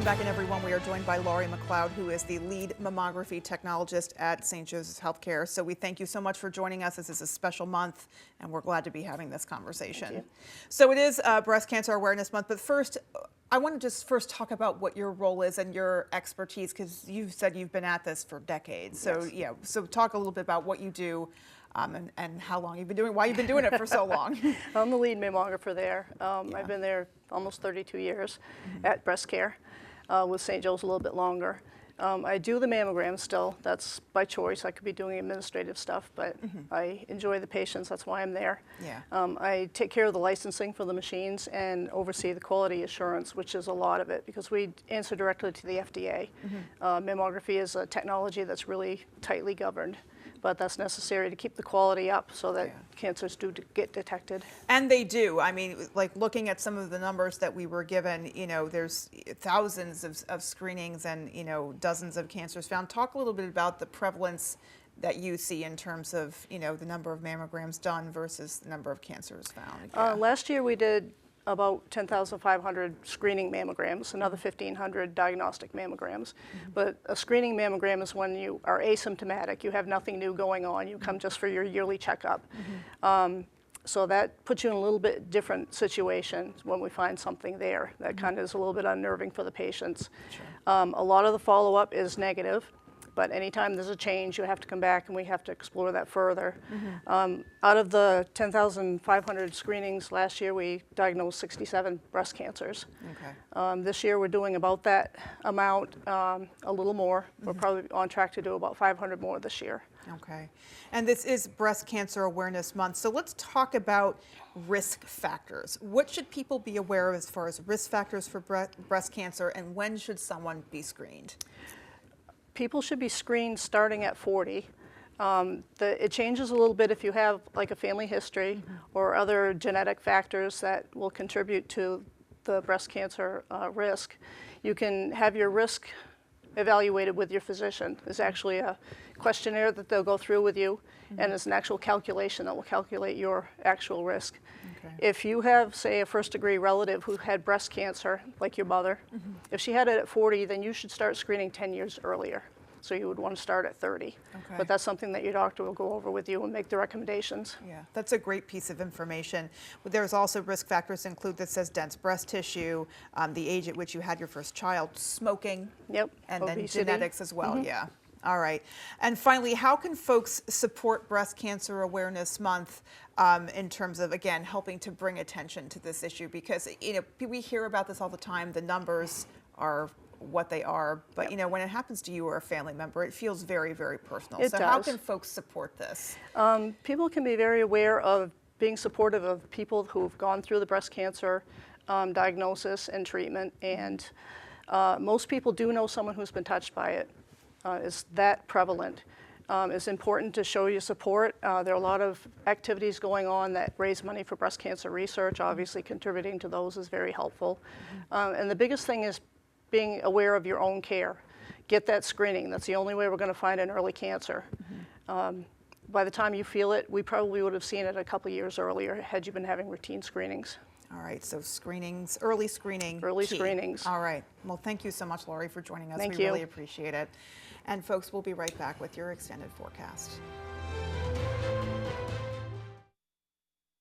Welcome back in, everyone. We are joined by Laurie McLeod, who is the lead mammography technologist at St. Jospeth Healthcare. So we thank you so much for joining us. This is a special month, and we're glad to be having this conversation. So it is Breast Cancer Awareness Month, but first, I want to just first talk about what your role is and your expertise, because you've said you've been at this for decades. So yeah, so talk a little bit about what you do and how long you've been doing, why you've been doing it for so long. I'm the lead mammographer there. I've been there almost 32 years at Breast Care, with St. Joe's a little bit longer. I do the mammogram still. That's by choice. I could be doing administrative stuff, but I enjoy the patients. That's why I'm there. I take care of the licensing for the machines and oversee the quality assurance, which is a lot of it because we answer directly to the FDA. Mammography is a technology that's really tightly governed, but that's necessary to keep the quality up so that cancers do get detected. And they do. I mean, like looking at some of the numbers that we were given, you know, there's thousands of screenings and, you know, dozens of cancers found. Talk a little bit about the prevalence that you see in terms of, you know, the number of mammograms done versus the number of cancers found. Last year we did about 10,500 screening mammograms, another 1,500 diagnostic mammograms. But a screening mammogram is when you are asymptomatic, you have nothing new going on, you come just for your yearly checkup. So that puts you in a little bit different situation when we find something there. That kind of is a little bit unnerving for the patients. A lot of the follow-up is negative. But anytime there's a change, you have to come back and we have to explore that further. Out of the 10,500 screenings last year, we diagnosed 67 breast cancers. This year we're doing about that amount, a little more. We're probably on track to do about 500 more this year. Okay. And this is Breast Cancer Awareness Month. So let's talk about risk factors. What should people be aware of as far as risk factors for breast cancer, and when should someone be screened? People should be screened starting at 40. It changes a little bit if you have like a family history or other genetic factors that will contribute to the breast cancer risk. You can have your risk evaluated with your physician. There's actually a questionnaire that they'll go through with you, and it's an actual calculation that will calculate your actual risk. If you have, say, a first-degree relative who had breast cancer, like your mother, if she had it at 40, then you should start screening 10 years earlier. So you would want to start at 30. But that's something that your doctor will go over with you and make the recommendations. Yeah, that's a great piece of information. But there's also risk factors include that says dense breast tissue, the age at which you had your first child, smoking, and obesity. Then genetics as well. All right. And finally, how can folks support Breast Cancer Awareness Month in terms of, again, helping to bring attention to this issue? Because, you know, we hear about this all the time. The numbers are what they are, but you know, when it happens to you or a family member, it feels very, very personal. It does. How can folks support this? People can be very aware of being supportive of people who've gone through the breast cancer diagnosis and treatment, and most people do know someone who's been touched by it. Is that prevalent? It's important to show your support. There are a lot of activities going on that raise money for breast cancer research. Obviously, contributing to those is very helpful. And the biggest thing is being aware of your own care. Get that screening. That's the only way we're going to find an early cancer. By the time you feel it, we probably would have seen it a couple years earlier had you been having routine screenings. All right, so screenings, early screening. Early screenings. All right. Well, thank you so much, Laurie, for joining us. Thank we you. really appreciate it. And folks, we'll be right back with your extended forecast.